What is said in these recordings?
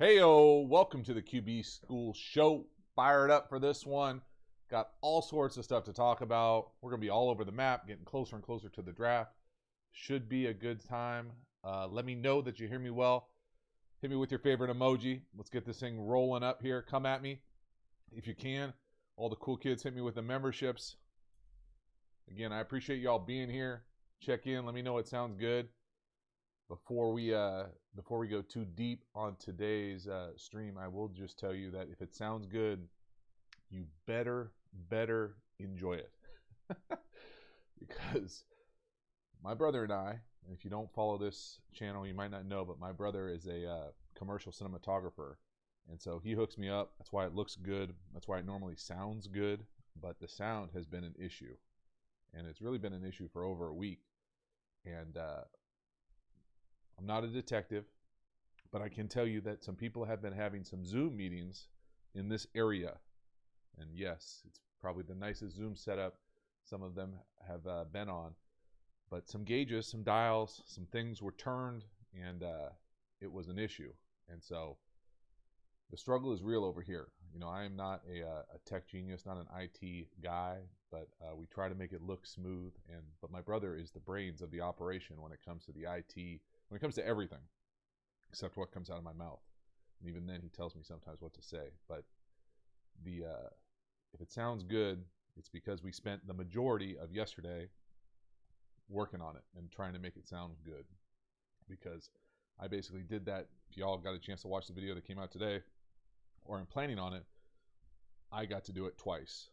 Heyo, welcome to the QB School Show. Fired up for this one. Got all sorts of stuff to talk about. We're going to be all over the map, getting closer and closer to the draft. Should be a good time. Let me know that you hear me well. Hit me with your favorite emoji. Let's get this thing rolling up here. Come at me if you can. All the cool kids, hit me with the memberships. Again, I appreciate y'all being here. Check in. Let me know it sounds good. Before we go too deep on today's stream, I will just tell you that if it sounds good, you better enjoy it. Because my brother and I, and if you don't follow this channel, you might not know, but my brother is a commercial cinematographer. And so he hooks me up. That's why it looks good. That's why it normally sounds good. But the sound has been an issue. And it's really been an issue for over a week. And I'm not a detective, but I can tell you that some people have been having some Zoom meetings in this area. And yes, it's probably the nicest Zoom setup some of them have been on. But some gauges, some dials, some things were turned, and it was an issue. And so the struggle is real over here. You know, I am not a tech genius, not an IT guy, but we try to make it look smooth. But my brother is the brains of the operation when it comes to the IT. When it comes to everything, except what comes out of my mouth. And even then, he tells me sometimes what to say. But if it sounds good, it's because we spent the majority of yesterday working on it and trying to make it sound good. Because I basically did that. If y'all got a chance to watch the video that came out today, or I'm planning on it, I got to do it twice.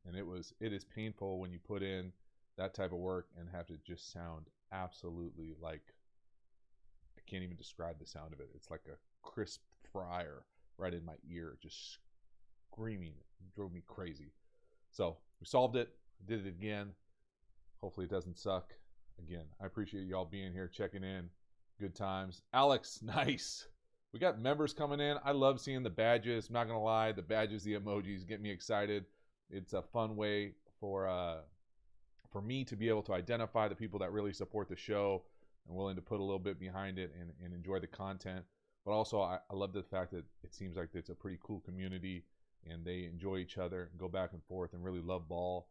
And it is painful when you put in that type of work and have to just sound absolutely like, I can't even describe the sound of it. It's like a crisp fryer right in my ear, just screaming. It drove me crazy. So we solved it. Did it again. Hopefully it doesn't suck. Again, I appreciate y'all being here, checking in. Good times. Alex, nice. We got members coming in. I love seeing the badges. I'm not going to lie. The badges, the emojis get me excited. It's a fun way for me to be able to identify the people that really support the show and willing to put a little bit behind it and enjoy the content. But also, I love the fact that it seems like it's a pretty cool community and they enjoy each other and go back and forth and really love ball.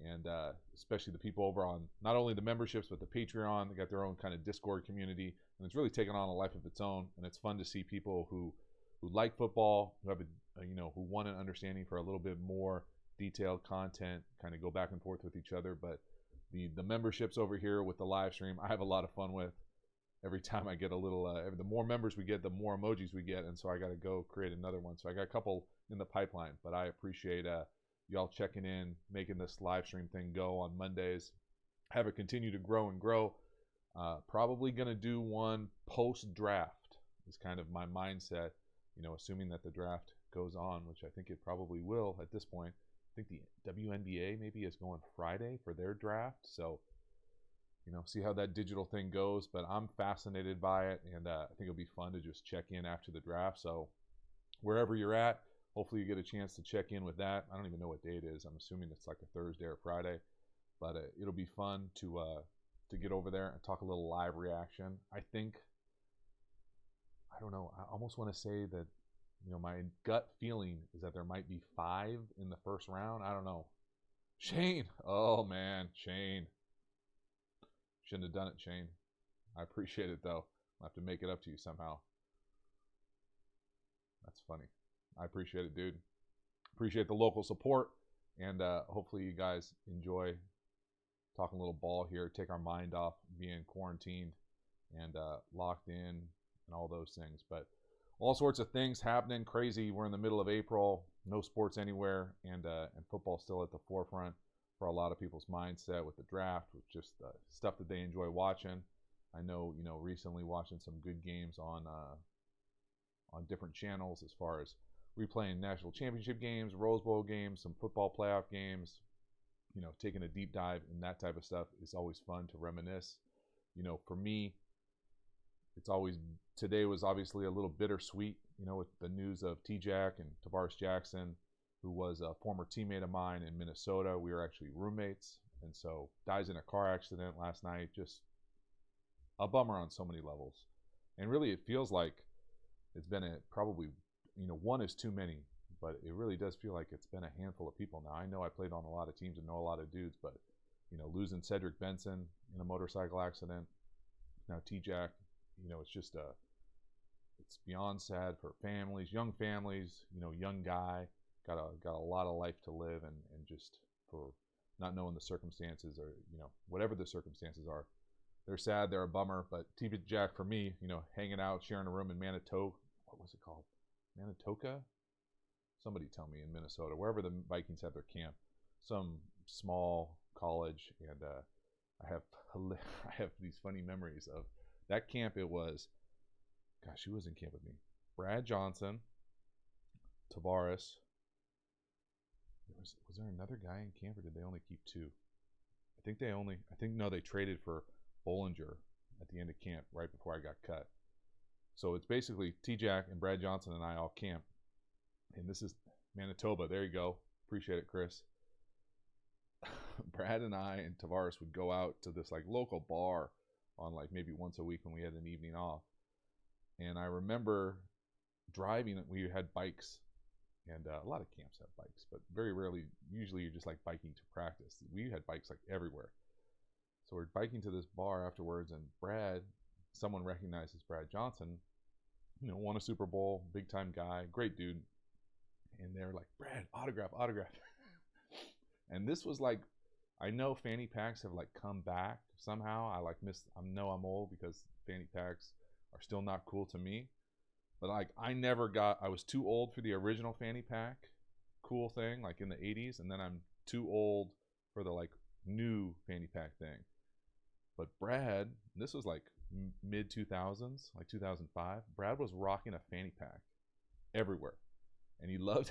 And especially the people over on not only the memberships, but the Patreon. They got their own kind of Discord community. And it's really taken on a life of its own. And it's fun to see people who like football, who have who want an understanding for a little bit more detailed content, kind of go back and forth with each other. But the memberships over here with the live stream, I have a lot of fun with. Every time I get a little, the more members we get, the more emojis we get, and so I got to go create another one. So I got a couple in the pipeline, but I appreciate y'all checking in, making this live stream thing go on Mondays. Have it continue to grow and grow. Probably going to do one post-draft is kind of my mindset, assuming that the draft goes on, which I think it probably will at this point. I think the WNBA maybe is going Friday for their draft. So, see how that digital thing goes. But I'm fascinated by it, and I think it'll be fun to just check in after the draft. So wherever you're at, hopefully you get a chance to check in with that. I don't even know what day it is. I'm assuming it's like a Thursday or Friday. But it'll be fun to get over there and talk a little live reaction. I don't know. I almost want to say that my gut feeling is that there might be 5 in the first round. I don't know. Shane. Oh, man. Shane. Shouldn't have done it, Shane. I appreciate it, though. I'll have to make it up to you somehow. That's funny. I appreciate it, dude. Appreciate the local support. And hopefully you guys enjoy talking a little ball here. Take our mind off being quarantined and locked in and all those things. But all sorts of things happening, crazy. We're in the middle of April, no sports anywhere, and football still at the forefront for a lot of people's mindset with the draft, with just stuff that they enjoy watching. I know, recently watching some good games on different channels as far as replaying national championship games, Rose Bowl games, some football playoff games. Taking a deep dive in that type of stuff is always fun to reminisce. For me, today was obviously a little bittersweet, with the news of T-Jack and Tavares Jackson, who was a former teammate of mine in Minnesota. We were actually roommates, and so dies in a car accident last night. Just a bummer on so many levels. And really, it feels like it's been probably, one is too many, but it really does feel like it's been a handful of people now. I know I played on a lot of teams and know a lot of dudes, but losing Cedric Benson in a motorcycle accident, now T-Jack, it's just it's beyond sad for families, young families, young guy, got a lot of life to live, and just for not knowing the circumstances, or whatever the circumstances are, they're sad, they're a bummer. But T-Jack for me, hanging out, sharing a room in Manitoba, what was it called? Manitoka? Somebody tell me, in Minnesota, wherever the Vikings have their camp, some small college, and I have these funny memories of that camp. It was, gosh, who was in camp with me? Brad Johnson, Tavares. Was there another guy in camp, or did they only keep two? No, they traded for Bollinger at the end of camp, right before I got cut. So it's basically T-Jack and Brad Johnson and I all camp. And this is Manitoba. There you go. Appreciate it, Chris. Brad and I and Tavares would go out to this like local bar on like maybe once a week when we had an evening off. And I remember driving, we had bikes, and a lot of camps have bikes, but very rarely, usually you're just like biking to practice. We had bikes like everywhere. So we're biking to this bar afterwards, and someone recognizes Brad Johnson, won a Super Bowl, big time guy, great dude. And they're like, Brad, autograph. And this was like, I know fanny packs have like come back somehow. I know I'm old because fanny packs are still not cool to me. But like, I was too old for the original fanny pack cool thing, like in the 80s. And then I'm too old for the like new fanny pack thing. But Brad, this was like mid 2000s, like 2005. Brad was rocking a fanny pack everywhere. And he loved,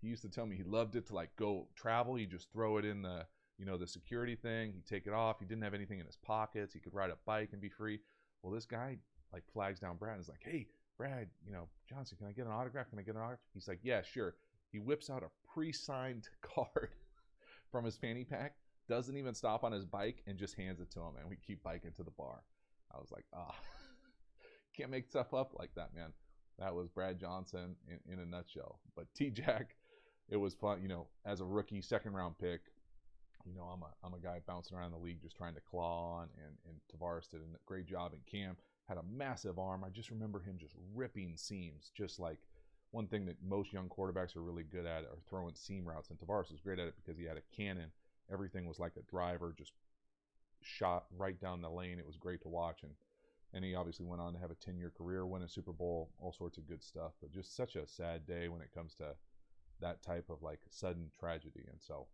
he used to tell me he loved it to like go travel. He'd just throw it in the, the security thing. He'd take it off. He didn't have anything in his pockets. He could ride a bike and be free. Well, this guy like flags down Brad and is like, hey, Brad, Johnson, can I get an autograph? He's like, yeah, sure. He whips out a pre-signed card from his fanny pack, doesn't even stop on his bike, and just hands it to him. And we keep biking to the bar. I was like, can't make stuff up like that, man. That was Brad Johnson in a nutshell. But T-Jack, it was fun, as a rookie, second round pick. I'm a guy bouncing around the league just trying to claw on, and Tavares did a great job in camp. Had a massive arm. I just remember him just ripping seams, just like one thing that most young quarterbacks are really good at are throwing seam routes, and Tavares was great at it because he had a cannon. Everything was like a driver, just shot right down the lane. It was great to watch, and he obviously went on to have a 10-year career, win a Super Bowl, all sorts of good stuff. But just such a sad day when it comes to that type of like sudden tragedy. And so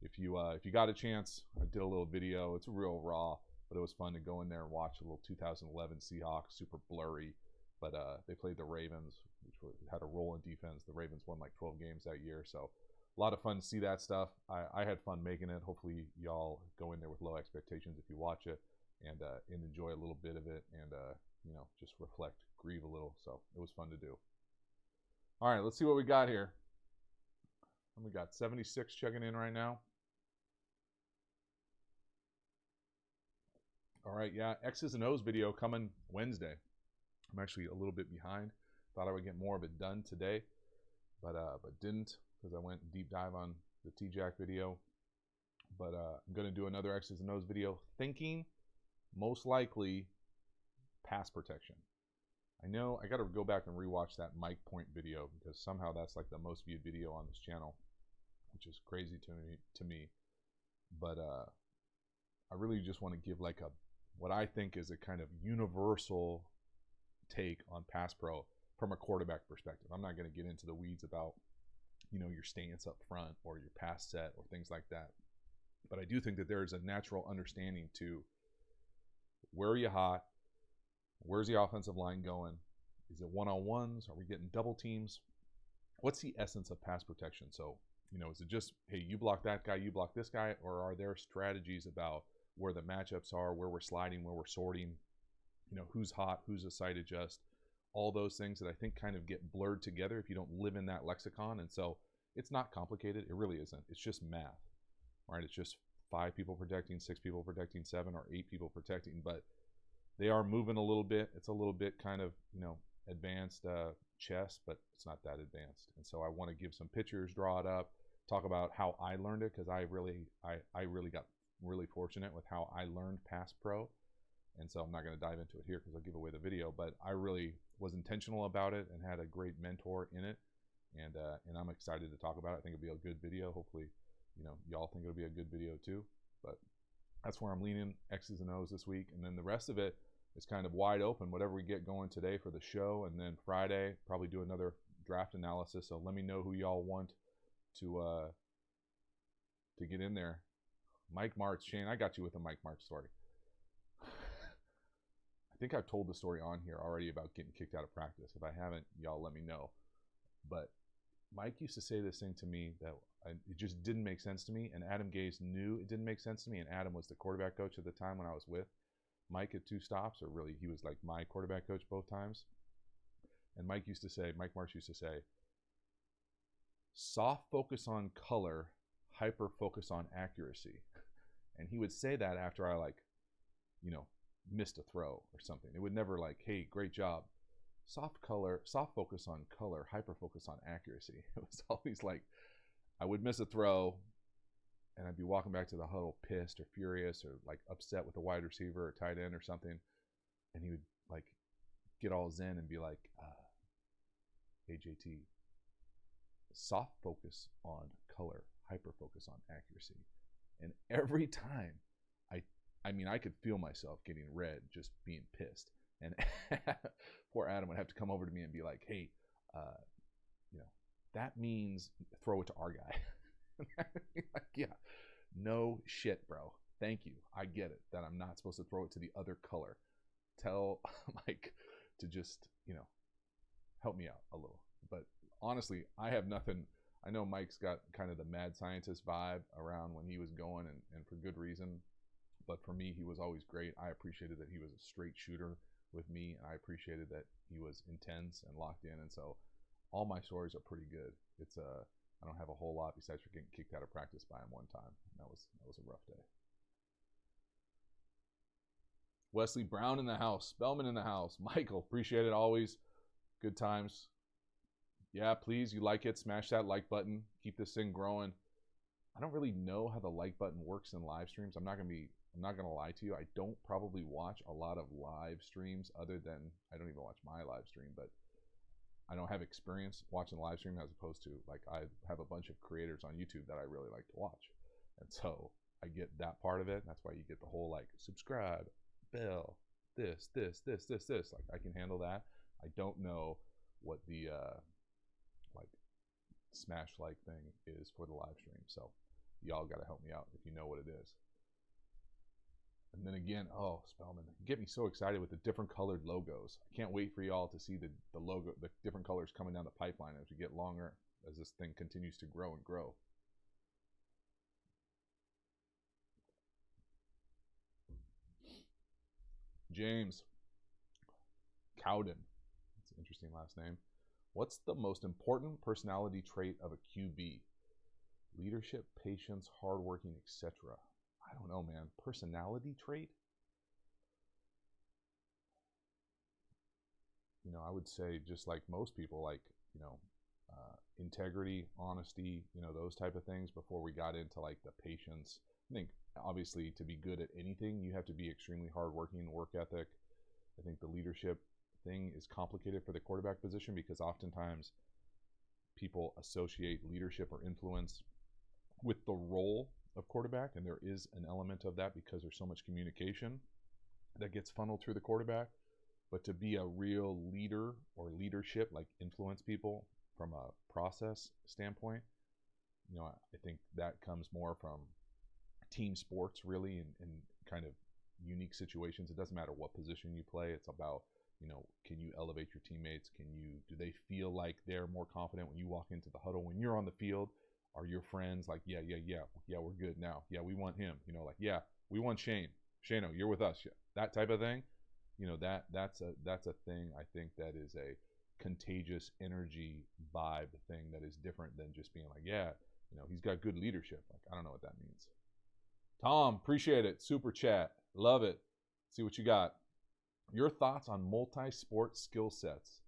if you got a chance, I did a little video. It's real raw, but it was fun to go in there and watch a little 2011 Seahawks, super blurry. But they played the Ravens, which had a rolling defense. The Ravens won like 12 games that year. So a lot of fun to see that stuff. I had fun making it. Hopefully y'all go in there with low expectations if you watch it, and enjoy a little bit of it, and just reflect, grieve a little. So it was fun to do. All right, let's see what we got here. We got 76 checking in right now. All right, yeah, X's and O's video coming Wednesday. I'm actually a little bit behind. Thought I would get more of it done today, but didn't, because I went deep dive on the T-Jack video. But I'm going to do another X's and O's video, thinking most likely pass protection. I know I got to go back and rewatch that Mike Point video, because somehow that's like the most viewed video on this channel, which is crazy to me. But I really just want to give like what I think is a kind of universal take on pass pro from a quarterback perspective. I'm not going to get into the weeds about your stance up front or your pass set or things like that, but I do think that there is a natural understanding to where are you hot, where's the offensive line going, is it one-on-ones, are we getting double teams, what's the essence of pass protection? So is it just, hey, you block that guy, you block this guy, or are there strategies about where the matchups are, where we're sliding, where we're sorting, who's hot, who's a side adjust, all those things that I think kind of get blurred together if you don't live in that lexicon. And so it's not complicated. It really isn't. It's just math, right? It's just 5 people protecting, 6 people protecting, 7 or 8 people protecting, but they are moving a little bit. It's a little bit kind of, advanced chess, but it's not that advanced. And so I want to give some pictures, draw it up, talk about how I learned it, because I really got really fortunate with how I learned Pass Pro. And so I'm not going to dive into it here because I'll give away the video, but I really was intentional about it and had a great mentor in it. And I'm excited to talk about it. I think it'll be a good video. Hopefully, y'all think it'll be a good video too. But that's where I'm leaning, X's and O's this week. And then the rest of it is kind of wide open, whatever we get going today for the show. And then Friday, probably do another draft analysis. So let me know who y'all want to get in there. Mike Martz, Shane, I got you with a Mike Martz story. I think I've told the story on here already about getting kicked out of practice. If I haven't, y'all let me know. But Mike used to say this thing to me that it just didn't make sense to me, and Adam Gase knew it didn't make sense to me, and Adam was the quarterback coach at the time when I was with Mike at 2 stops, or really he was like my quarterback coach both times. And Mike Martz used to say, soft focus on color, hyper focus on accuracy. And he would say that after I missed a throw or something. It would never like, hey, great job. Soft focus on color, hyper focus on accuracy. It was always like I would miss a throw and I'd be walking back to the huddle pissed or furious or like upset with a wide receiver or tight end or something. And he would like get all zen and be like, hey, JT, soft focus on color, hyper focus on accuracy. And every time I could feel myself getting red, just being pissed. And poor Adam would have to come over to me and be like, hey, that means throw it to our guy. Like, yeah, no shit, bro. Thank you. I get it that I'm not supposed to throw it to the other color. Tell Mike to just, help me out a little. But honestly, I have nothing. I know Mike's got kind of the mad scientist vibe around when he was going, and for good reason. But for me, he was always great. I appreciated that he was a straight shooter with me. I appreciated that he was intense and locked in. And so all my stories are pretty good. It's I don't have a whole lot besides for getting kicked out of practice by him one time. That was a rough day. Wesley Brown in the house. Spellman in the house. Michael, appreciate it always. Good times. Yeah, please, you like it, smash that like button. Keep this thing growing. I don't really know how the like button works in live streams. I'm not gonna lie to you. I don't probably watch a lot of live streams other than I don't even watch my live stream, but I don't have experience watching live stream as opposed to like I have a bunch of creators on YouTube that I really like to watch. And so I get that part of it. That's why you get the whole like subscribe, bell, this. Like I can handle that. I don't know what the like smash like thing is for the live stream. So y'all got to help me out if you know what it is. And then again, oh, Spellman, you get me so excited with the different colored logos. I can't wait for y'all to see the logo, the different colors coming down the pipeline as we get longer, as this thing continues to grow and grow. James Cowden, that's an interesting last name. What's the most important personality trait of a QB? Leadership, patience, hardworking, etc. I don't know, man. Personality trait? I would say just like most people, like, integrity, honesty, those type of things before we got into like the patience. I think obviously to be good at anything, you have to be extremely hardworking, work ethic. I think the leadership thing is complicated for the quarterback position because oftentimes people associate leadership or influence with the role of quarterback, and there is an element of that because there's so much communication that gets funneled through the quarterback. But to be a real leader or leadership, like influence people from a process standpoint, I think that comes more from team sports really, and kind of unique situations. It doesn't matter what position you play. It's about, can you elevate your teammates? Do they feel like they're more confident when you walk into the huddle? When you're on the field, are your friends like, yeah, we're good now. Yeah, we want him. Like, yeah, we want Shane. Shano, you're with us. That type of thing. That's a thing. I think that is a contagious energy vibe thing that is different than just being like, yeah, he's got good leadership. Like, I don't know what that means. Tom, appreciate it. Super chat. Love it. See what you got. Your thoughts on multi-sport skill sets.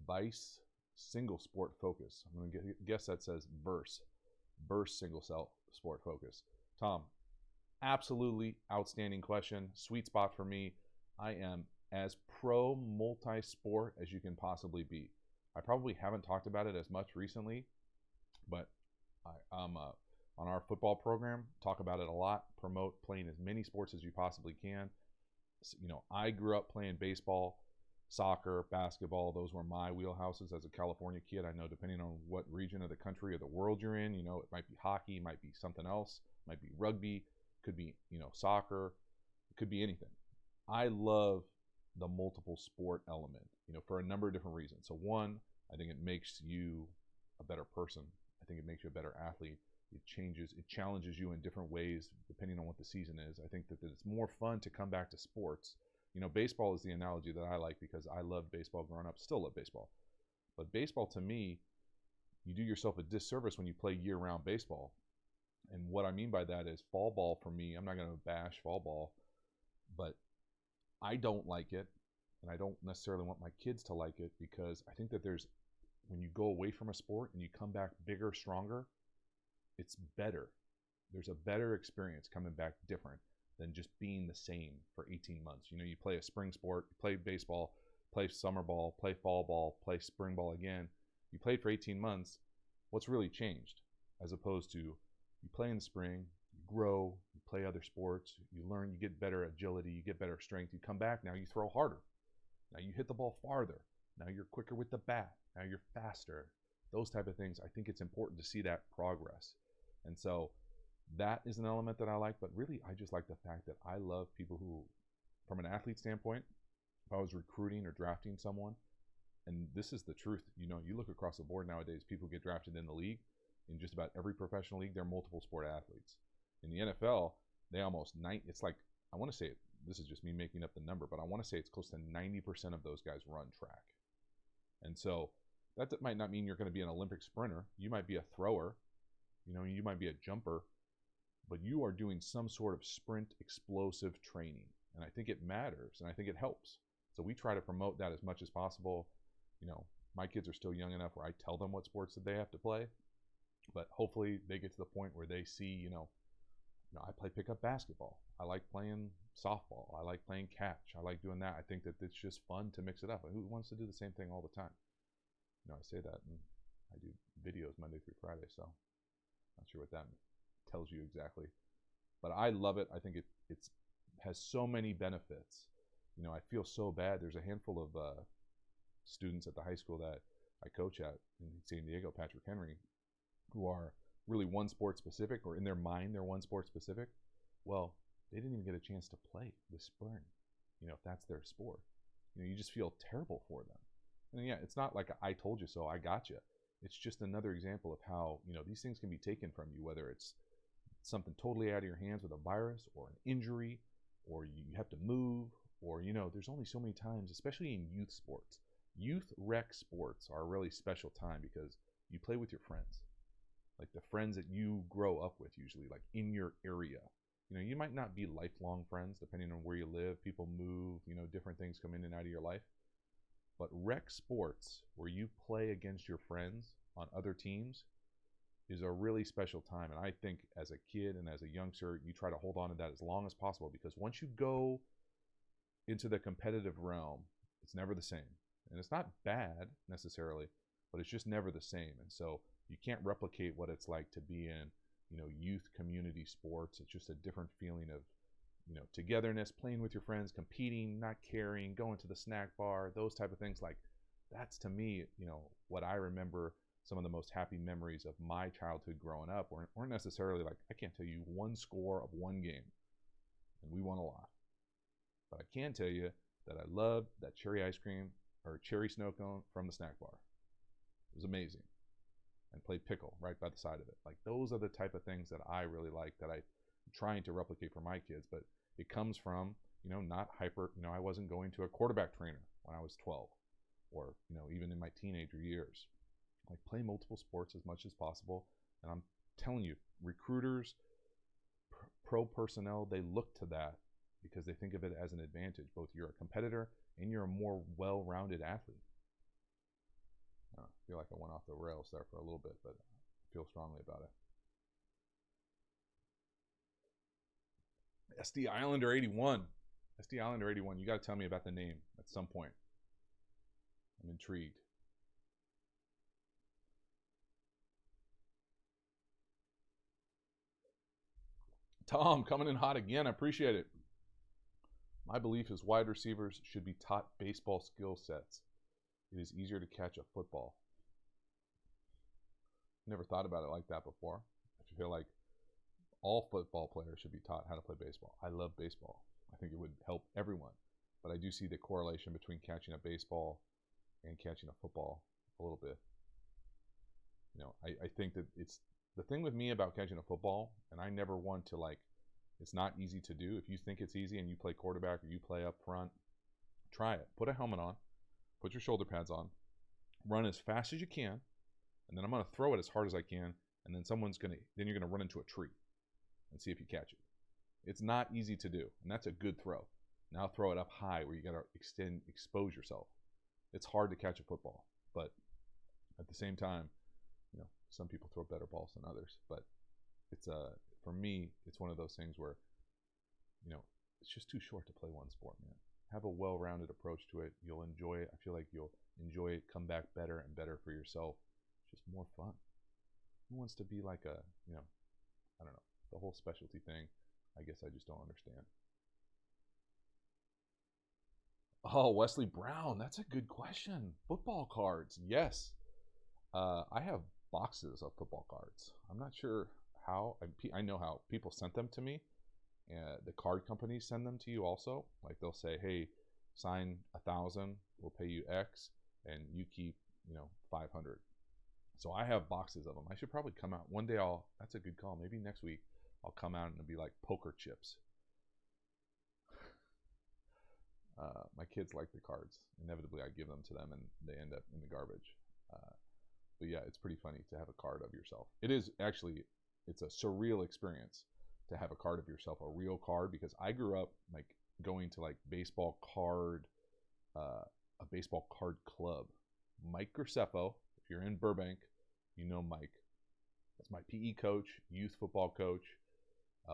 Vice single sport focus. I'm going to guess that says verse. Verse single sport focus. Tom, absolutely outstanding question. Sweet spot for me. I am as pro multi-sport as you can possibly be. I probably haven't talked about it as much recently, but I'm on our football program, talk about it a lot, promote playing as many sports as you possibly can. You know, I grew up playing baseball, soccer, basketball. Those were my wheelhouses as a California kid. I know depending on what region of the country or the world you're in, you know, it might be hockey, might be something else, might be rugby, could be, you know, soccer, it could be anything. I love the multiple sport element, you know, for a number of different reasons. So one, I think it makes you a better person. I think it makes you a better athlete. It challenges you in different ways depending on what the season is. I think that it's more fun to come back to sports. You know, baseball is the analogy that I like because I loved baseball growing up, still love baseball. But baseball to me, you do yourself a disservice when you play year-round baseball. And what I mean by that is fall ball for me, I'm not going to bash fall ball, but I don't like it, and I don't necessarily want my kids to like it because I think that when you go away from a sport and you come back bigger, stronger, it's better. There's a better experience coming back different than just being the same for 18 months. You know, you play a spring sport, you play baseball, play summer ball, play fall ball, play spring ball again. You played for 18 months. What's really changed? As opposed to you play in the spring, you grow, you play other sports, you learn, you get better agility, you get better strength. You come back, now you throw harder. Now you hit the ball farther. Now you're quicker with the bat. Now you're faster. Those type of things. I think it's important to see that progress. And so that is an element that I like, but really I just like the fact that I love people who, from an athlete standpoint, if I was recruiting or drafting someone, and this is the truth, you know, you look across the board nowadays, people get drafted in the league, in just about every professional league, they're multiple sport athletes. In the NFL, they it's like, I want to say, this is just me making up the number, but I want to say it's close to 90% of those guys run track. And so that might not mean you're going to be an Olympic sprinter. You might be a thrower. You know, you might be a jumper, but you are doing some sort of sprint explosive training. And I think it matters and I think it helps. So we try to promote that as much as possible. You know, my kids are still young enough where I tell them what sports that they have to play, but hopefully they get to the point where they see, you know, I play pickup basketball. I like playing softball. I like playing catch. I like doing that. I think that it's just fun to mix it up. Who wants to do the same thing all the time? You know, I say that and I do videos Monday through Friday, so not sure what that tells you exactly, but I love it. I think it has so many benefits. You know, I feel so bad. There's a handful of students at the high school that I coach at in San Diego, Patrick Henry, who are really one sport specific, or in their mind they're one sport specific. Well, they didn't even get a chance to play this spring. You know, if that's their sport, you know, you just feel terrible for them. And yeah, it's not like I told you so, I got you. It's just another example of how, you know, these things can be taken from you, whether it's something totally out of your hands with a virus or an injury, or you have to move, or, you know, there's only so many times, especially in youth sports. Youth rec sports are a really special time because you play with your friends, like the friends that you grow up with, usually like in your area. You know, you might not be lifelong friends depending on where you live. People move, you know, different things come in and out of your life. But rec sports, where you play against your friends on other teams, is a really special time. And I think as a kid and as a youngster, you try to hold on to that as long as possible, because once you go into the competitive realm, it's never the same. And it's not bad necessarily, but it's just never the same. And so you can't replicate what it's like to be in, you know, youth community sports. It's just a different feeling of, you know, togetherness, playing with your friends, competing, not caring, going to the snack bar, those type of things. Like, that's to me, you know, what I remember. Some of the most happy memories of my childhood growing up weren't necessarily like, I can't tell you one score of one game, and we won a lot. But I can tell you that I loved that cherry ice cream or cherry snow cone from the snack bar. It was amazing. And played pickle right by the side of it. Like, those are the type of things that I really like, that I'm trying to replicate for my kids. But it comes from, you know, not hyper, you know, I wasn't going to a quarterback trainer when I was 12, or, you know, even in my teenager years. Like, play multiple sports as much as possible. And I'm telling you, recruiters, pro personnel, they look to that because they think of it as an advantage. Both you're a competitor and you're a more well-rounded athlete. I feel like I went off the rails there for a little bit, but I feel strongly about it. SD Islander 81. SD Islander 81. You got to tell me about the name at some point. I'm intrigued. Tom, coming in hot again. I appreciate it. My belief is wide receivers should be taught baseball skill sets. It is easier to catch a football. Never thought about it like that before. I feel like all football players should be taught how to play baseball. I love baseball. I think it would help everyone. But I do see the correlation between catching a baseball and catching a football a little bit. You know, I think that it's the thing with me about catching a football, and I never want to like, it's not easy to do. If you think it's easy and you play quarterback or you play up front, try it. Put a helmet on, put your shoulder pads on, run as fast as you can, and then I'm going to throw it as hard as I can, and then then you're going to run into a tree and see if you catch it. It's not easy to do, and that's a good throw. Now throw it up high where you got to expose yourself. It's hard to catch a football, but at the same time, you know, some people throw better balls than others. But it's for me, it's one of those things where, you know, it's just too short to play one sport, man. Have a well-rounded approach to it. You'll enjoy it. I feel like you'll enjoy it, come back better and better for yourself. It's just more fun. Who wants to be like a, you know, I don't know, the whole specialty thing, I guess I just don't understand. Oh, Wesley Brown, that's a good question. Football cards, yes. I have boxes of football cards. I'm not sure how. I know how people sent them to me. The card companies send them to you also. Like they'll say, hey, sign 1,000, we'll pay you X, and you keep, you know, 500. So I have boxes of them. I should probably come out one day. That's a good call. Maybe next week I'll come out and it'll be like poker chips. My kids like the cards. Inevitably, I give them to them and they end up in the garbage. But yeah, it's pretty funny to have a card of yourself. It is actually, it's a surreal experience to have a card of yourself, a real card, because I grew up like going to like a baseball card club. Mike Graceffo, if you're in Burbank, you know Mike. That's my PE coach, youth football coach.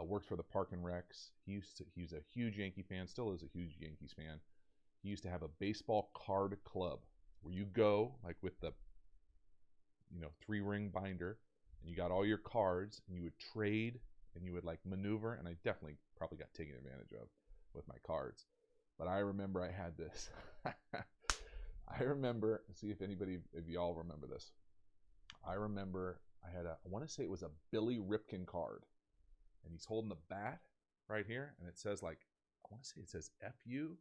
Worked for the Park and Recs. He's a huge Yankee fan, still is a huge Yankees fan. He used to have a baseball card club where you go like with the, you know, 3-ring binder, and you got all your cards, and you would trade, and you would like maneuver, and I definitely probably got taken advantage of with my cards. But I remember I had this. I remember, see if anybody of y'all remember this. I remember I want to say it was a Billy Ripken card. And he's holding the bat right here, and it says like, I want to say it says FU.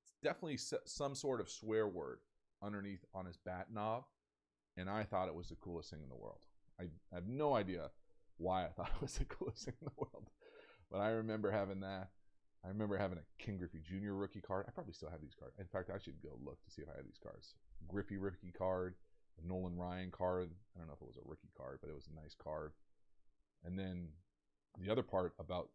It's definitely some sort of swear word underneath on his bat knob, and I thought it was the coolest thing in the world. I have no idea why I thought it was the coolest thing in the world, but I remember having that. I remember having a King Griffey Jr. rookie card. I probably still have these cards. In fact, I should go look to see if I have these cards. Griffey rookie card, a Nolan Ryan card. I don't know if it was a rookie card, but it was a nice card. And then the other part about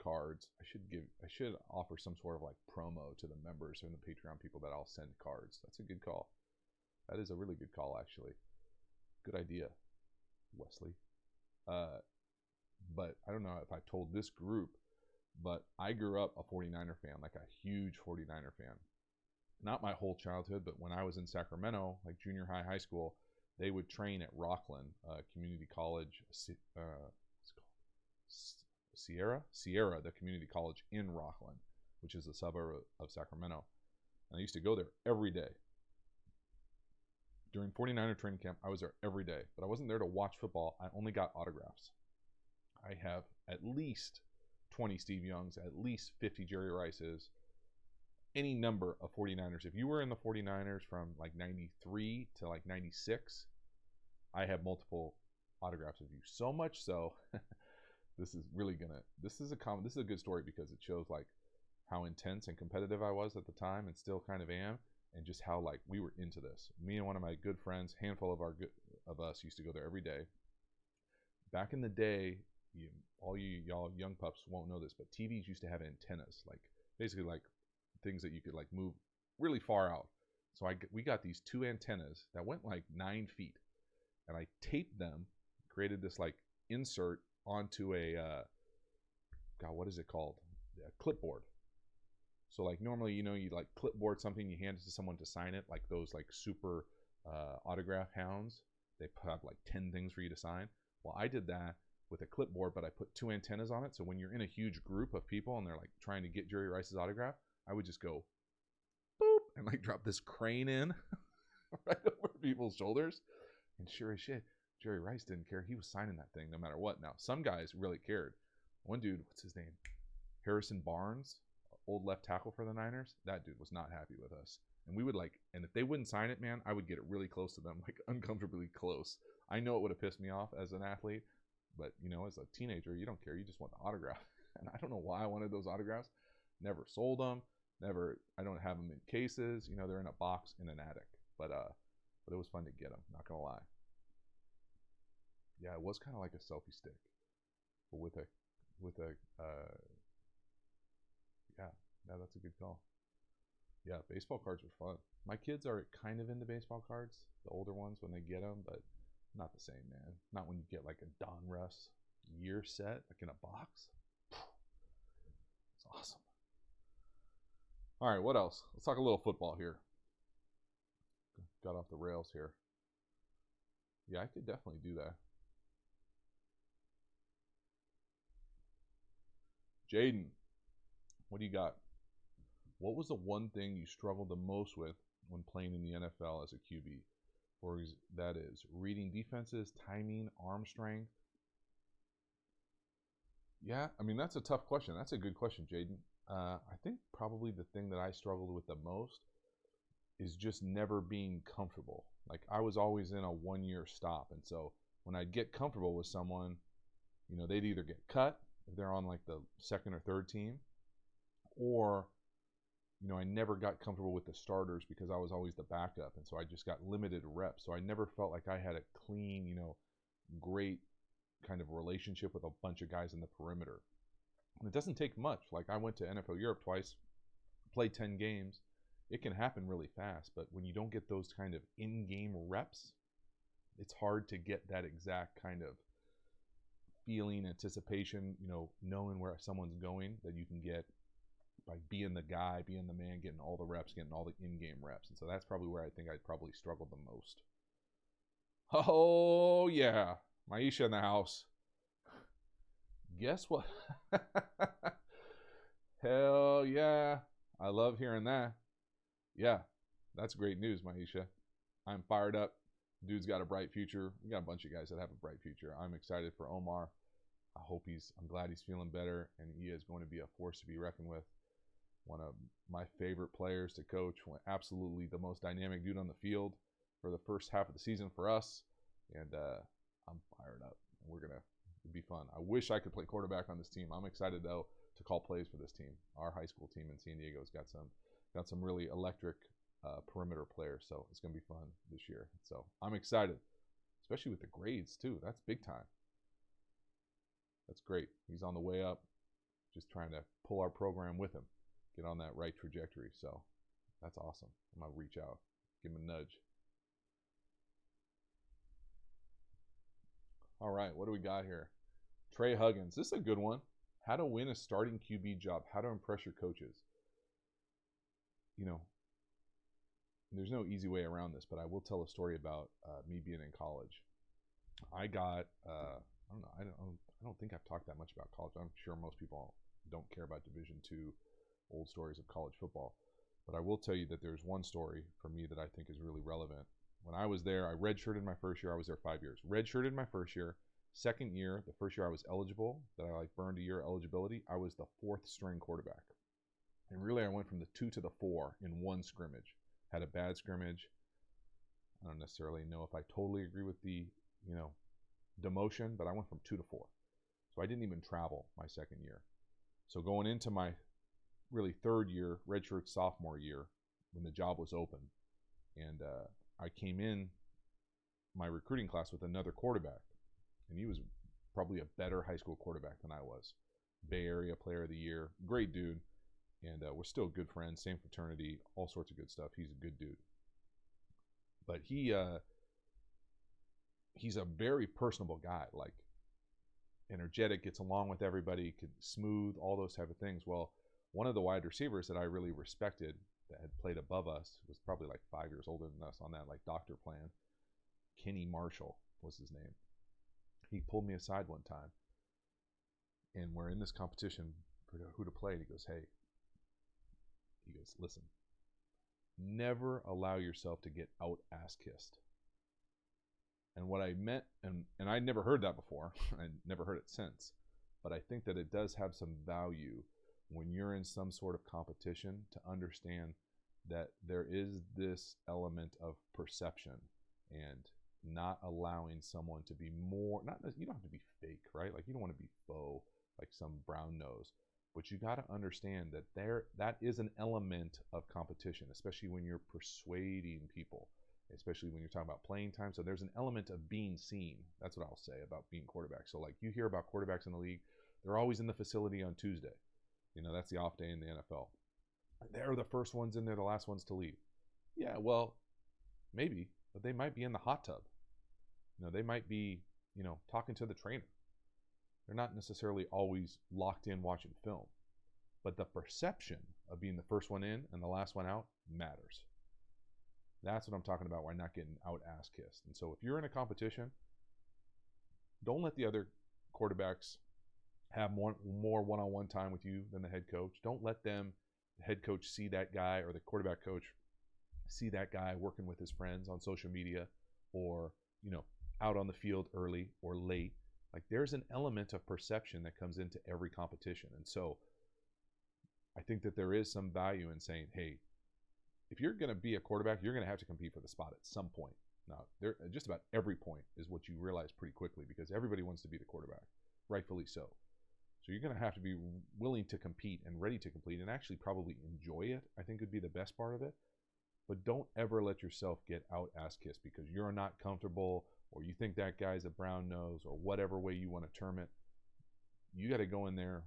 cards, I should offer some sort of like promo to the members and the Patreon people that I'll send cards. That's a good call. That is a really good call, actually. Good idea, Wesley. But I don't know if I told this group, but I grew up a 49er fan, like a huge 49er fan. Not my whole childhood, but when I was in Sacramento, like junior high, high school, they would train at Rockland Community College. Sierra, the community college in Rockland, which is a suburb of Sacramento. And I used to go there every day. During 49er training camp, I was there every day, but I wasn't there to watch football. I only got autographs. I have at least 20 Steve Youngs, at least 50 Jerry Rices, any number of 49ers. If you were in the 49ers from like 93 to like 96, I have multiple autographs of you. So much so, this is a good story because it shows like how intense and competitive I was at the time and still kind of am, and just how like we were into this. Me and one of my good friends, handful of us used to go there every day. Back in the day, all y'all young pups won't know this, but TVs used to have antennas, like basically like things that you could like move really far out. So we got these 2 antennas that went like 9 feet, and I taped them, created this like insert onto a God, what is it called? A clipboard. So like normally, you like clipboard something, you hand it to someone to sign it, like those like super autograph hounds. They have like 10 things for you to sign. Well, I did that with a clipboard, but I put 2 antennas on it. So when you're in a huge group of people and they're like trying to get Jerry Rice's autograph, I would just go boop and like drop this crane in right over people's shoulders. And sure as shit, Jerry Rice didn't care. He was signing that thing no matter what. Now, some guys really cared. One dude, what's his name? Harrison Barnes, old left tackle for the Niners. That dude was not happy with us. And we would like, and if they wouldn't sign it, man, I would get it really close to them, like uncomfortably close. I know it would have pissed me off as an athlete, but as a teenager, you don't care. You just want the autograph. And I don't know why I wanted those autographs. Never sold them. Never. I don't have them in cases. They're in a box in an attic. But it was fun to get them. Not gonna lie. Yeah, it was kind of like a selfie stick, but with a yeah, that's a good call. Yeah, baseball cards are fun. My kids are kind of into baseball cards, the older ones when they get them, but not the same, man. Not when you get like a Donruss year set, like in a box. It's awesome. All right, what else? Let's talk a little football here. Got off the rails here. Yeah, I could definitely do that. Jaden, what do you got? What was the one thing you struggled the most with when playing in the NFL as a QB? That is reading defenses, timing, arm strength. Yeah, I mean, that's a tough question. That's a good question, Jaden. I think probably the thing that I struggled with the most is just never being comfortable. Like I was always in a 1-year stop. And so when I'd get comfortable with someone, they'd either get cut if they're on like the second or third team, or I never got comfortable with the starters because I was always the backup. And so I just got limited reps. So I never felt like I had a clean, great kind of relationship with a bunch of guys in the perimeter. And it doesn't take much. Like I went to NFL Europe twice, played 10 games. It can happen really fast. But when you don't get those kind of in-game reps, it's hard to get that exact kind of feeling, anticipation, knowing where someone's going that you can get by being the guy, being the man, getting all the reps, getting all the in-game reps. And so that's probably where I think I probably struggled the most. Oh, yeah. Maisha in the house. Guess what? Hell yeah. I love hearing that. Yeah, that's great news, Maisha. I'm fired up. Dude's got a bright future. We got a bunch of guys that have a bright future. I'm excited for Omar. I'm glad he's feeling better, and he is going to be a force to be reckoned with. One of my favorite players to coach. Absolutely the most dynamic dude on the field for the first half of the season for us. And I'm fired up. It'd be fun. I wish I could play quarterback on this team. I'm excited, though, to call plays for this team. Our high school team in San Diego's got some really electric perimeter players, so it's going to be fun this year. So I'm excited, especially with the grades, too. That's big time. That's great. He's on the way up, just trying to pull our program with him, get on that right trajectory. So that's awesome. I'm going to reach out, give him a nudge. All right, what do we got here? Trey Huggins. This is a good one. How to win a starting QB job. How to impress your coaches. There's no easy way around this, but I will tell a story about me being in college. I got, I don't know, I don't think I've talked that much about college. I'm sure most people don't care about Division II old stories of college football. But I will tell you that there's one story for me that I think is really relevant. When I was there, I redshirted my first year. I was there 5 years. Redshirted my first year. Second year, the first year I was eligible, that I burned a year eligibility, I was the 4th string quarterback. And really, I went from the 2 to the 4 in one scrimmage. Had a bad scrimmage. I don't necessarily know if I totally agree with the, demotion, but I went from 2 to 4. So I didn't even travel my second year. So going into my really third year, redshirt sophomore year, when the job was open, and I came in my recruiting class with another quarterback, and he was probably a better high school quarterback than I was. Bay Area Player of the Year, great dude, and we're still good friends, same fraternity, all sorts of good stuff. He's a good dude. But he's a very personable guy, like energetic, gets along with everybody, could smooth, all those type of things. Well, one of the wide receivers that I really respected that had played above us was probably like 5 years older than us on that like doctor plan. Kenny Marshall was his name. He pulled me aside one time, and we're in this competition for who to play. And he goes, "Hey," he goes, "listen, never allow yourself to get out ass kissed." And what I meant, and I'd never heard that before, I never heard it since, but I think that it does have some value when you're in some sort of competition to understand that there is this element of perception and not allowing someone to be more, not, you don't have to be fake, right? Like you don't want to be faux, like some brown nose, but you got to understand that that is an element of competition, especially when you're persuading people, especially when you're talking about playing time. So there's an element of being seen. That's what I'll say about being quarterback. So like you hear about quarterbacks in the league, they're always in the facility on Tuesday. You know, that's the off day in the NFL. They're the first ones in there, the last ones to leave. Yeah, well, maybe, but they might be in the hot tub. You know, they might be, you know, talking to the trainer. They're not necessarily always locked in watching film. But the perception of being the first one in and the last one out matters. That's what I'm talking about, why not getting out ass kissed. And so if you're in a competition, don't let the other quarterbacks have more one-on-one time with you than the head coach. Don't let the head coach see that guy, or the quarterback coach see that guy working with his friends on social media, or, you know, out on the field early or late. Like there's an element of perception that comes into every competition. And so I think that there is some value in saying, hey, if you're going to be a quarterback, you're going to have to compete for the spot at some point. Now, just about every point is what you realize pretty quickly, because everybody wants to be the quarterback, rightfully so. So you're going to have to be willing to compete and ready to compete, and actually probably enjoy it, I think would be the best part of it. But don't ever let yourself get out ass kissed because you're not comfortable, or you think that guy's a brown nose, or whatever way you want to term it. You got to go in there,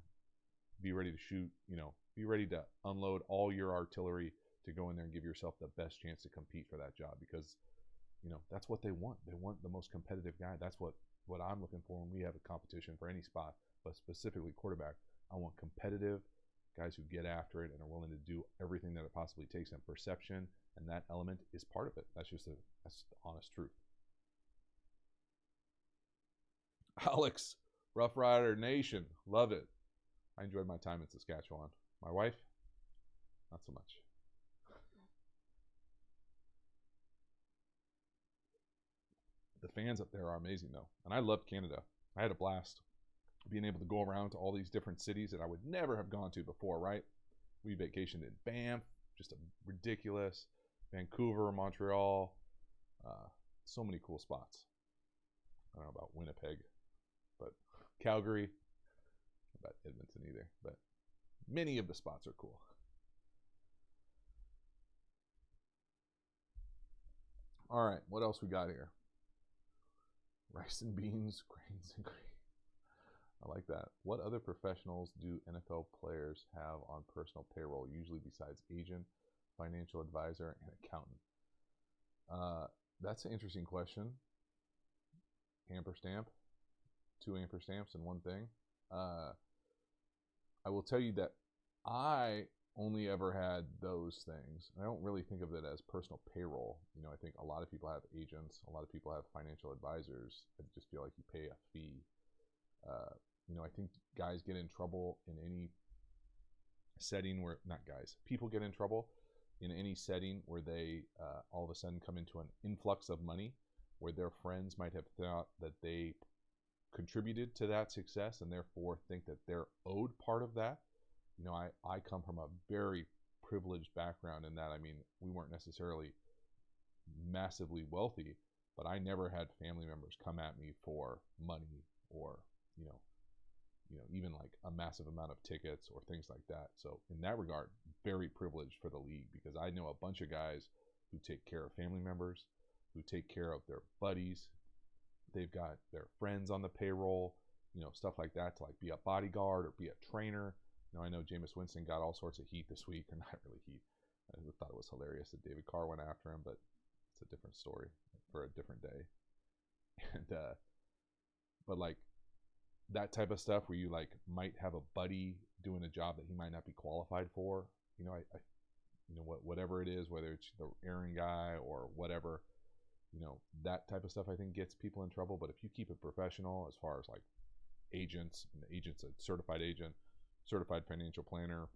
be ready to shoot, you know, be ready to unload all your artillery to go in there and give yourself the best chance to compete for that job, because, you know, that's what they want. They want the most competitive guy. That's what I'm looking for when we have a competition for any spot, but specifically quarterback. I want competitive guys who get after it and are willing to do everything that it possibly takes, and perception and that element is part of it. That's the honest truth. Alex, Rough Rider Nation, love it. I enjoyed my time in Saskatchewan. My wife, not so much. The fans up there are amazing though, and I loved Canada. I had a blast being able to go around to all these different cities that I would never have gone to before, right? We vacationed in Banff, just a ridiculous, Vancouver, Montreal, so many cool spots. I don't know about Winnipeg, but Calgary, not about Edmonton either, but many of the spots are cool. All right, what else we got here? Rice and beans, grains and grains. I like that. What other professionals do NFL players have on personal payroll, usually besides agent, financial advisor, and accountant? That's an interesting question. Amperstamp, 2 amperstamps and one thing. I will tell you that I only ever had those things. I don't really think of it as personal payroll. You know, I think a lot of people have agents, a lot of people have financial advisors. I just feel like you pay a fee. You know, I think guys get in trouble in any setting where, not guys, people get in trouble in any setting where they all of a sudden come into an influx of money, where their friends might have thought that they contributed to that success and therefore think that they're owed part of that. You know, I come from a very privileged background in that. I mean, we weren't necessarily massively wealthy, but I never had family members come at me for money, or, you know, even like a massive amount of tickets or things like that. So in that regard, very privileged for the league, because I know a bunch of guys who take care of family members, who take care of their buddies. They've got their friends on the payroll, you know, stuff like that, to like be a bodyguard or be a trainer. You know, I know Jameis Winston got all sorts of heat this week, or not really heat. I thought it was hilarious that David Carr went after him, but It's a different story for a different day. And but like that type of stuff where you like might have a buddy doing a job that he might not be qualified for. I whatever it is, whether it's the errand guy or whatever, that type of stuff I think gets people in trouble. But if you keep it professional, as far as like agents, and the agent's a certified agent, certified financial planner,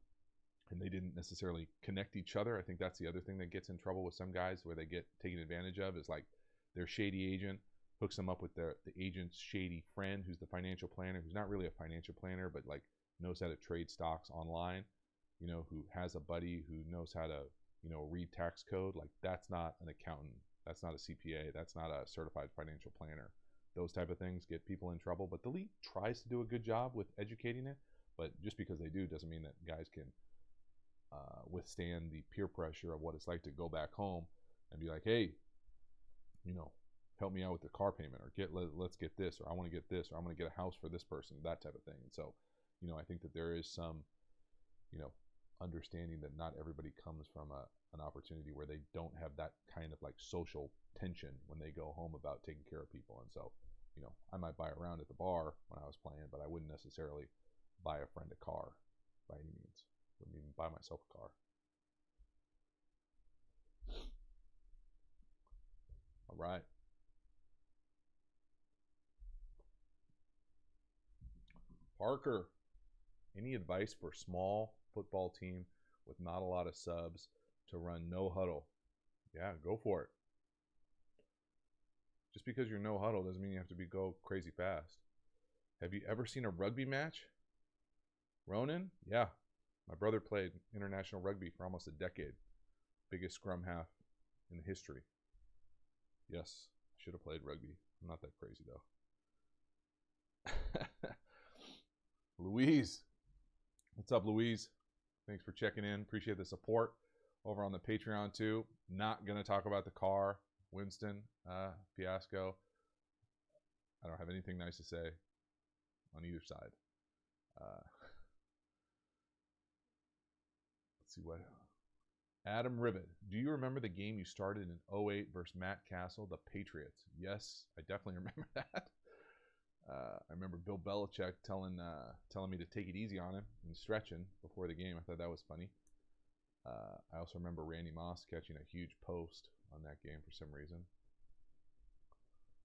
and they didn't necessarily connect each other. I think that's the other thing that gets in trouble with some guys, where they get taken advantage of, is like their shady agent hooks them up with the agent's shady friend, who's the financial planner, who's not really a financial planner, but like knows how to trade stocks online, who has a buddy who knows how to, read tax code. Like that's not an accountant. That's not a CPA. That's not a certified financial planner. Those type of things get people in trouble. But the league tries to do a good job with educating it. But just because they do doesn't mean that guys can withstand the peer pressure of what it's like to go back home and be like, hey, help me out with the car payment, or let's get this, or I want to get this, or I'm going to get a house for this person, that type of thing. And so, I think that there is some, understanding that not everybody comes from an opportunity where they don't have that kind of like social tension when they go home about taking care of people. And so, I might buy a round at the bar when I was playing, but I wouldn't necessarily buy a friend a car by any means. Wouldn't even buy myself a car. All right. Parker, any advice for small football team with not a lot of subs to run no huddle? Yeah, go for it. Just because you're no huddle doesn't mean you have to go crazy fast. Have you ever seen a rugby match? Ronan? Yeah. My brother played international rugby for almost a decade. Biggest scrum half in history. Yes, I should have played rugby. I'm not that crazy though. Louise. What's up, Louise? Thanks for checking in. Appreciate the support over on the Patreon too. Not going to talk about the car, Winston fiasco. I don't have anything nice to say on either side. Let's see what. Adam Ribbit. Do you remember the game you started in 08 versus Matt Castle, the Patriots? Yes, I definitely remember that. I remember Bill Belichick telling me to take it easy on him and stretching before the game. I thought that was funny. I also remember Randy Moss catching a huge post on that game for some reason.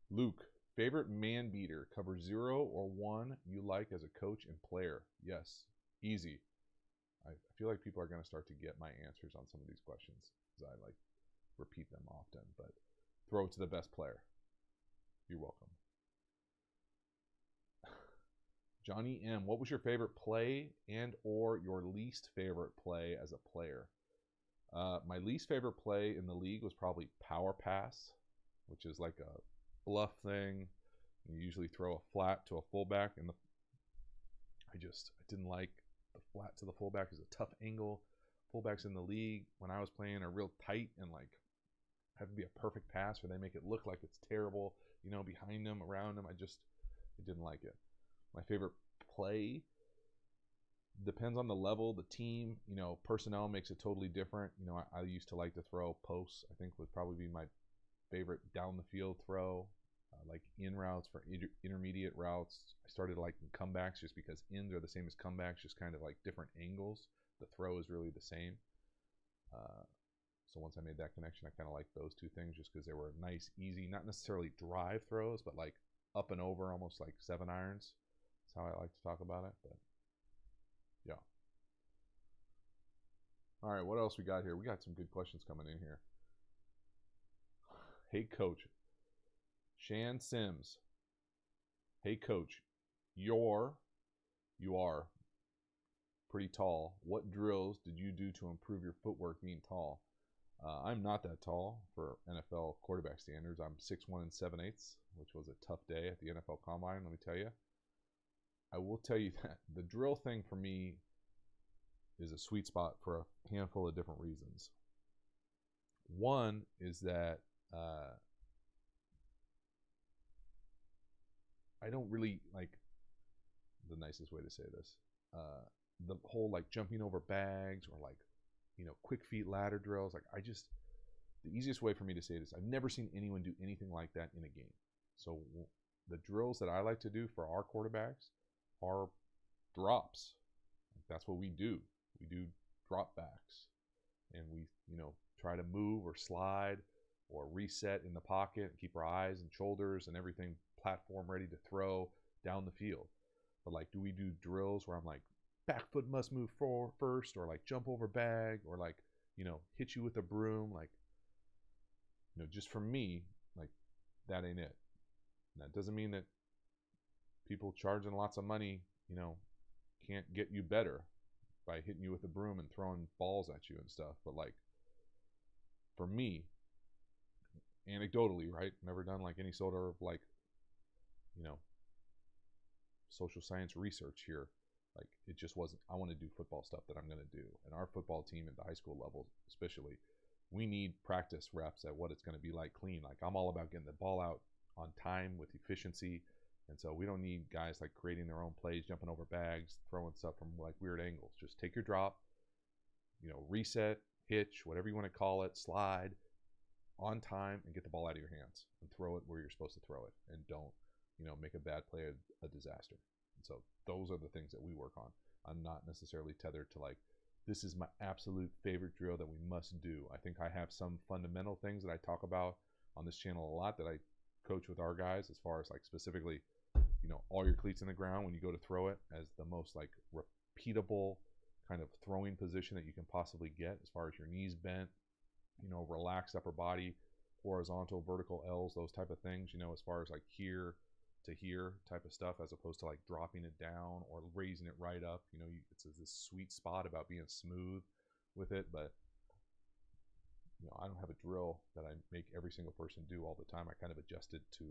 Luke, favorite man beater, cover 0 or 1 you like as a coach and player? Yes, easy. I feel like people are going to start to get my answers on some of these questions because I like repeat them often, but throw it to the best player. You're welcome. Johnny M, what was your favorite play and or your least favorite play as a player? My least favorite play in the league was probably power pass, which is like a bluff thing. You usually throw a flat to a fullback, and I didn't like the flat to the fullback. Is a tough angle. Fullbacks in the league when I was playing are real tight and like have to be a perfect pass where they make it look like it's terrible, behind them, around them. I didn't like it. My favorite play depends on the level, the team, personnel makes it totally different. I used to like to throw posts. I think would probably be my favorite down the field throw, like in routes for intermediate routes. I started liking comebacks just because ins are the same as comebacks, just kind of like different angles. The throw is really the same. So once I made that connection, I kind of liked those two things just because they were nice, easy, not necessarily drive throws, but like up and over, almost like 7 irons. That's how I like to talk about it. But yeah. All right, what else we got here? We got some good questions coming in here. Hey, coach. Shan Sims. Hey, coach. You are pretty tall. What drills did you do to improve your footwork being tall? I'm not that tall for NFL quarterback standards. I'm 6'1" and 7/8", which was a tough day at the NFL Combine, let me tell you. I will tell you that the drill thing for me is a sweet spot for a handful of different reasons. One is that I don't really like, the nicest way to say this, the whole like jumping over bags or like, quick feet ladder drills. Like the easiest way for me to say it is I've never seen anyone do anything like that in a game. So the drills that I like to do for our quarterbacks are drops. That's what we do. We do drop backs, and we, try to move or slide or reset in the pocket, keep our eyes and shoulders and everything platform ready to throw down the field. But like, do we do drills where I'm like, back foot must move forward first, or like jump over bag, or like, hit you with a broom? Like, just for me, like, that ain't it. And that doesn't mean that people charging lots of money, can't get you better by hitting you with a broom and throwing balls at you and stuff. But like, for me, anecdotally, right, never done like any sort of like, social science research here. Like, it just wasn't, I want to do football stuff that I'm going to do. And our football team at the high school level, especially, we need practice reps at what it's going to be like clean. Like, I'm all about getting the ball out on time with efficiency. And so we don't need guys like creating their own plays, jumping over bags, throwing stuff from like weird angles. Just take your drop, reset, hitch, whatever you want to call it, slide on time, and get the ball out of your hands and throw it where you're supposed to throw it. And don't, make a bad play a disaster. And so those are the things that we work on. I'm not necessarily tethered to like, this is my absolute favorite drill that we must do. I think I have some fundamental things that I talk about on this channel a lot that I coach with our guys, as far as like specifically, all your cleats in the ground when you go to throw it, as the most like repeatable kind of throwing position that you can possibly get, as far as your knees bent, relaxed upper body, horizontal, vertical L's, those type of things, as far as like here to here type of stuff, as opposed to like dropping it down or raising it right up. It's this sweet spot about being smooth with it. But I don't have a drill that I make every single person do all the time. I kind of adjust it to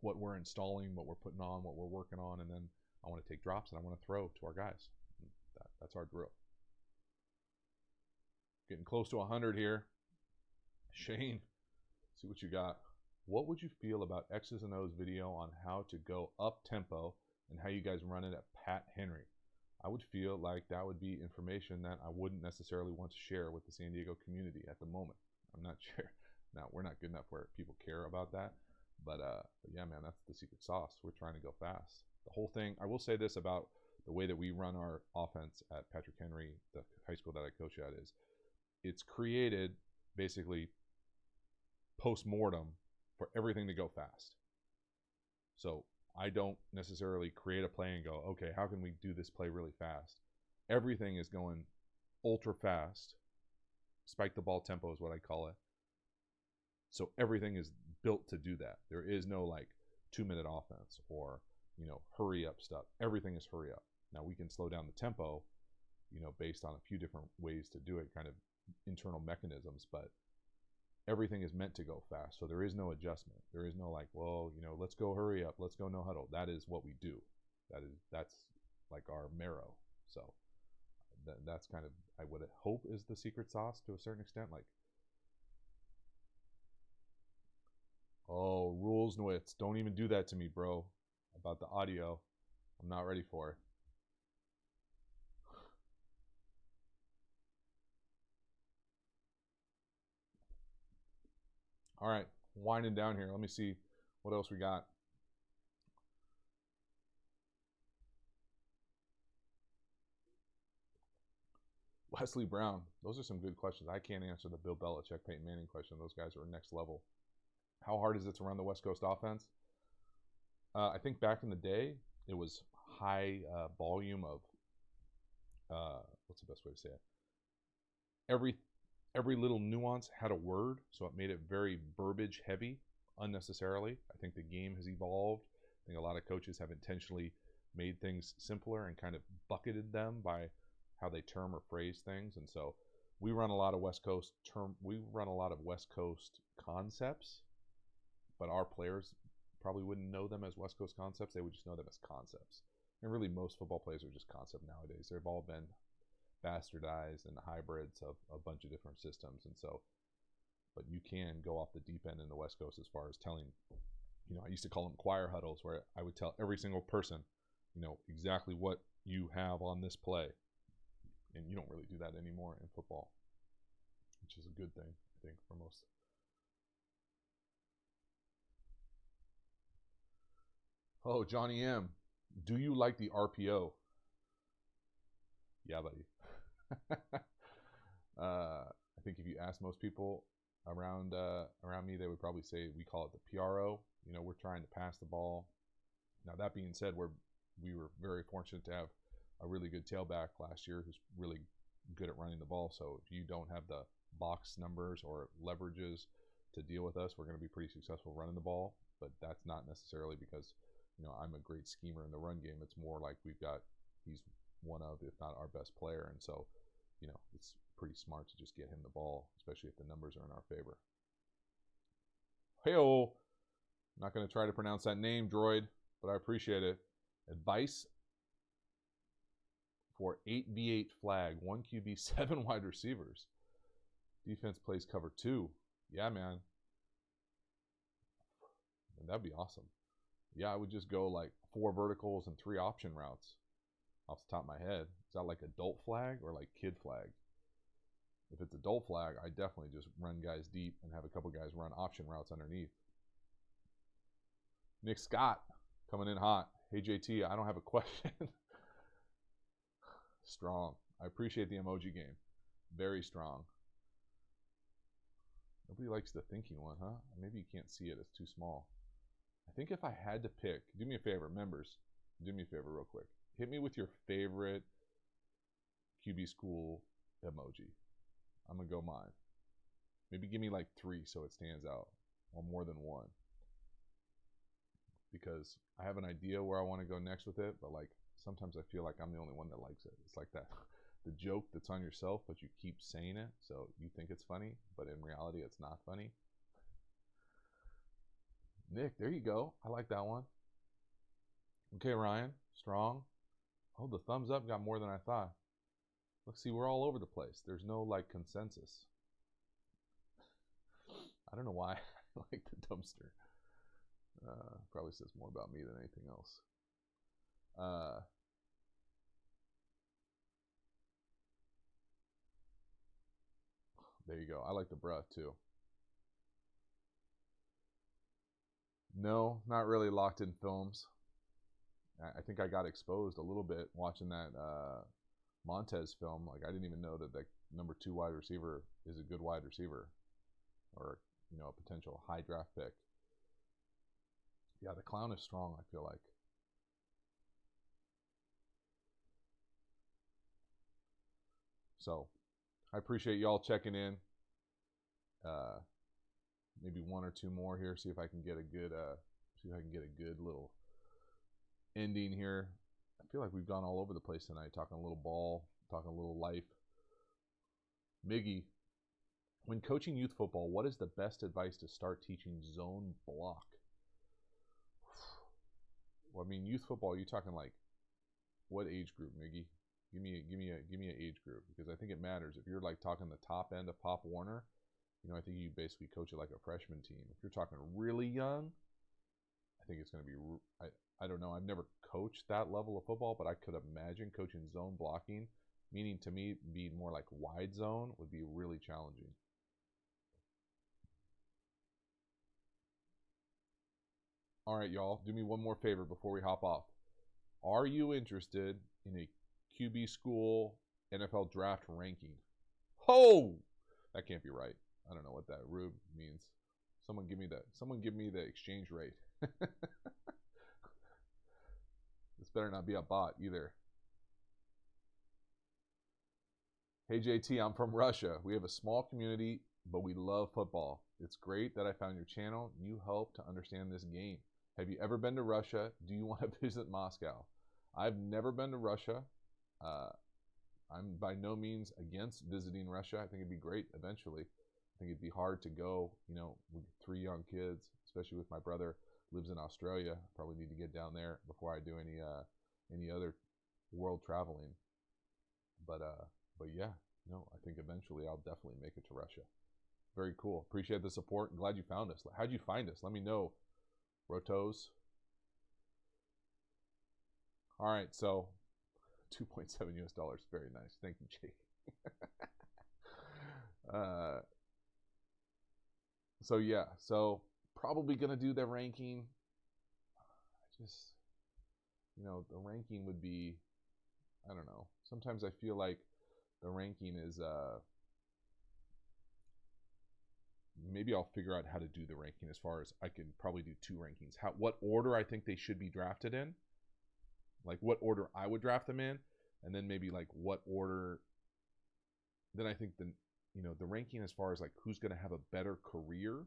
what we're installing, what we're putting on, what we're working on, and then I want to take drops and I want to throw to our guys. That's our drill. Getting close to 100 here. Shane, see what you got. What would you feel about X's and O's video on how to go up tempo and how you guys run it at Pat Henry? I would feel like that would be information that I wouldn't necessarily want to share with the San Diego community at the moment. I'm not sure. Now, we're not good enough where people care about that. But yeah, man, that's the secret sauce. We're trying to go fast. The whole thing, I will say this about the way that we run our offense at Patrick Henry, the high school that I coach at, is it's created basically post-mortem for everything to go fast. So I don't necessarily create a play and go, okay, how can we do this play really fast? Everything is going ultra fast. Spike the ball tempo is what I call it. So everything is built to do that. There is no like 2-minute offense or, hurry up stuff. Everything is hurry up. Now we can slow down the tempo, based on a few different ways to do it, kind of internal mechanisms, but everything is meant to go fast. So there is no adjustment. There is no like, well, let's go hurry up. Let's go no huddle. That is what we do. That's like our marrow. So that's kind of, I would hope, is the secret sauce to a certain extent. Like, oh, rules nwits. Don't even do that to me, bro. About the audio. I'm not ready for it. All right, winding down here. Let me see what else we got. Wesley Brown. Those are some good questions. I can't answer the Bill Belichick, Peyton Manning question. Those guys are next level. How hard is it to run the West Coast offense? I think back in the day, it was high volume of, what's the best way to say it? Every little nuance had a word, so it made it very verbiage heavy unnecessarily. I think the game has evolved. I think a lot of coaches have intentionally made things simpler and kind of bucketed them by how they term or phrase things. And so we run a lot of West Coast concepts, but our players probably wouldn't know them as West Coast concepts. They would just know them as concepts. And really, most football plays are just concept nowadays. They've all been bastardized and hybrids of a bunch of different systems. And so, but you can go off the deep end in the West Coast as far as telling, I used to call them choir huddles, where I would tell every single person, exactly what you have on this play. And you don't really do that anymore in football, which is a good thing. I think, for most. Oh, Johnny M. Do you like the RPO? Yeah, buddy. I think if you ask most people around me, they would probably say we call it the PRO. You know, we're trying to pass the ball. Now that being said, we were very fortunate to have a really good tailback last year who's really good at running the ball. So if you don't have the box numbers or leverages to deal with us, we're going to be pretty successful running the ball. But that's not necessarily because, you know, I'm a great schemer in the run game. It's more like he's one of, if not our best player. And so, you know, it's pretty smart to just get him the ball, especially if the numbers are in our favor. Hey-oh. I'm not going to try to pronounce that name, droid, but I appreciate it. Advice for 8v8 flag, 1 QB, 7 wide receivers. Defense plays cover 2. Yeah, man. And that'd be awesome. Yeah, I would just go like 4 verticals and 3 option routes off the top of my head. Is that like adult flag or like kid flag? If it's adult flag, I definitely just run guys deep and have a couple guys run option routes underneath. Nick Scott coming in hot. Hey, JT, I don't have a question. Strong. I appreciate the emoji game. Very strong. Nobody likes the thinking one, huh? Maybe you can't see it. It's too small. I think if I had to pick, do me a favor, members, do me a favor real quick. Hit me with your favorite QB school emoji. I'm going to go mine. Maybe give me like 3 so it stands out, or more than 1. Because I have an idea where I want to go next with it, but like sometimes I feel like I'm the only one that likes it. It's like that, the joke that's on yourself, but you keep saying it, so you think it's funny, but in reality it's not funny. Nick, there you go. I like that one. Okay, Ryan, strong. Oh, the thumbs up got more than I thought. Let's see, we're all over the place. There's no like consensus. I don't know why I like the dumpster. Probably says more about me than anything else. There you go. I like the bruh too. No, not really locked in films. I think I got exposed a little bit watching that Montez film. Like I didn't even know that number 2 wide receiver is a good wide receiver, or you know, a potential high draft pick. Yeah, the clown is strong, I feel like. So I appreciate y'all checking in. Maybe 1 or 2 more here. See if I can get a good little ending here. I feel like we've gone all over the place tonight, talking a little ball, talking a little life. Miggy, when coaching youth football, what is the best advice to start teaching zone block? Well, I mean, youth football, you're talking like what age group, Miggy? Give me an age group, because I think it matters. If you're like talking the top end of Pop Warner, you know, I think you basically coach it like a freshman team. If you're talking really young, I think it's going to be, I don't know. I've never coached that level of football, but I could imagine coaching zone blocking, meaning to me being more like wide zone, would be really challenging. All right, y'all, do me one more favor before we hop off. Are you interested in a QB school NFL draft ranking? Oh, that can't be right. I don't know what that rube means. Someone give me that. Someone give me the exchange rate. This better not be a bot either. Hey JT, I'm from Russia. We have a small community, but we love football. It's great that I found your channel. You help to understand this game. Have you ever been to Russia? Do you want to visit Moscow? I've never been to Russia. I'm by no means against visiting Russia. I think it'd be great eventually. I think it'd be hard to go, you know, with 3 young kids, especially with my brother lives in Australia. Probably need to get down there before I do any other world traveling. But yeah, no, I think eventually I'll definitely make it to Russia. Very cool. Appreciate the support. Glad you found us. How'd you find us? Let me know. Rotos. All right, so 2.7 US dollars. Very nice. Thank you, Jake. So yeah, so probably gonna do the ranking. I just, the ranking would be, I don't know. Sometimes I feel like the ranking is maybe I'll figure out how to do the ranking as far as I can probably do two rankings. What order I think they should be drafted in, like what order I would draft them in, and then maybe like what order. Then I think the ranking as far as like who's going to have a better career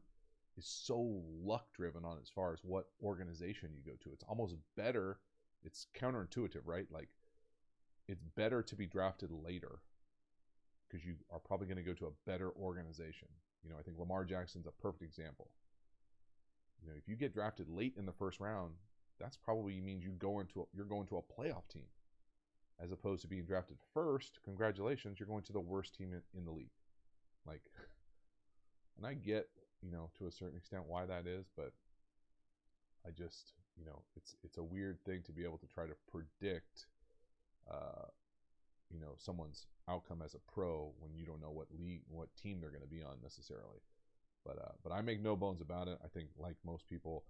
is so luck driven on as far as what organization you go to. It's almost better. It's counterintuitive, right? Like it's better to be drafted later because you are probably going to go to a better organization. I think Lamar Jackson's a perfect example. If you get drafted late in the first round, that's probably means you're going to a playoff team, as opposed to being drafted first. Congratulations, you're going to the worst team in the league. Like, and I get to a certain extent why that is, but I just it's a weird thing to be able to try to predict someone's outcome as a pro when you don't know what team they're going to be on necessarily. But I make no bones about it. I think, like most people,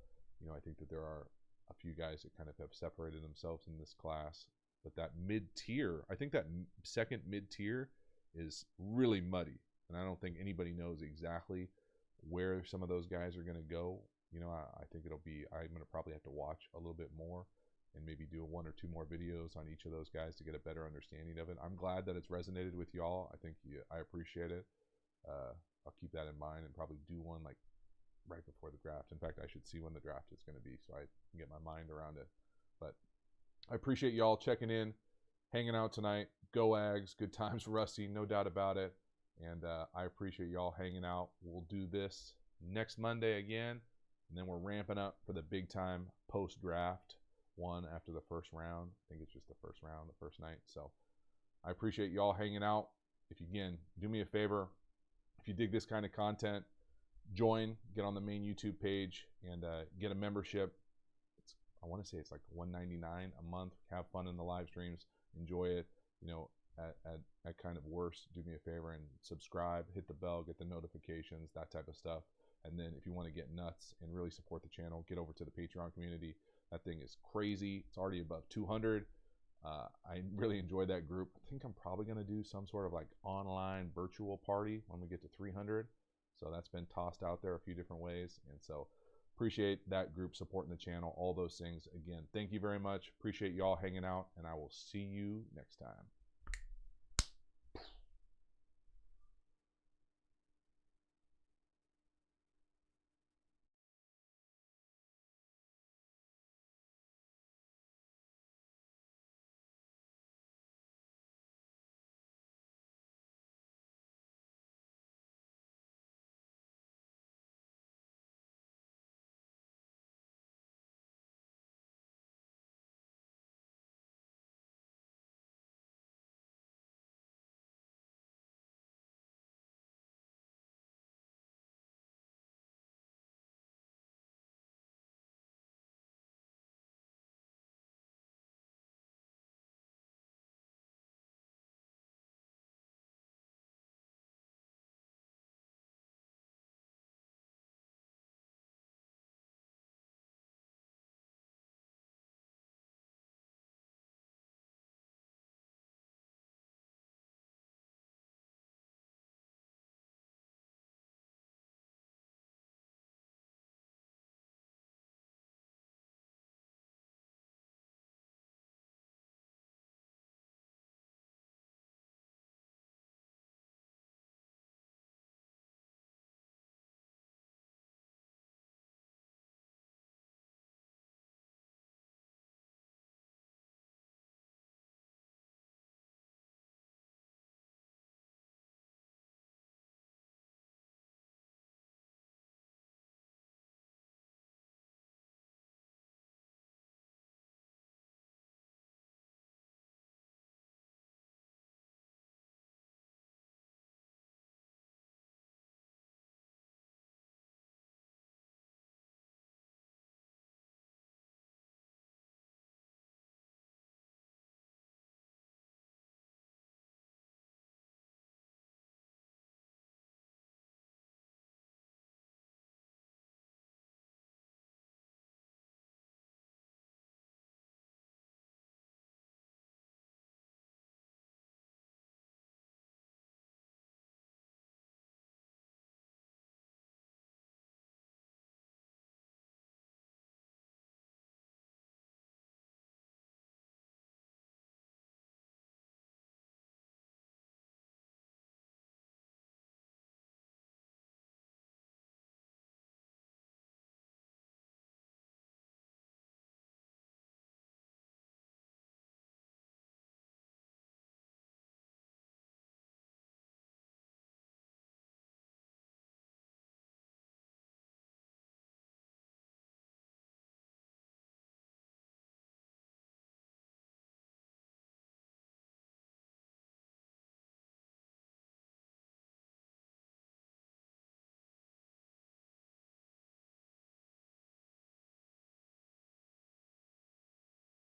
I think that there are a few guys that kind of have separated themselves in this class. But that mid-tier, I think that second mid-tier is really muddy. And I don't think anybody knows exactly where some of those guys are going to go. I think I'm going to probably have to watch a little bit more and maybe do one or two more videos on each of those guys to get a better understanding of it. I'm glad that it's resonated with y'all. I think I appreciate it. I'll keep that in mind and probably do one like right before the draft. In fact, I should see when the draft is going to be so I can get my mind around it. But I appreciate y'all checking in, hanging out tonight. Go Ags, good times for Rusty, no doubt about it. And I appreciate y'all hanging out. We'll do this next Monday again, and then we're ramping up for the big time post-draft one after the first round. I think it's just the first round, the first night. So I appreciate y'all hanging out. If you, again, do me a favor, if you dig this kind of content, join, get on the main YouTube page, and get a membership. I want to say it's like $1.99 a month. Have fun in the live streams, enjoy it. At kind of worst, do me a favor and subscribe, hit the bell, get the notifications, that type of stuff. And then if you want to get nuts and really support the channel, get over to the Patreon community. That thing is crazy. It's already above 200. I really enjoy that group. I think I'm probably going to do some sort of like online virtual party when we get to 300. So that's been tossed out there a few different ways. And so appreciate that group supporting the channel, all those things. Again, thank you very much. Appreciate y'all hanging out, and I will see you next time.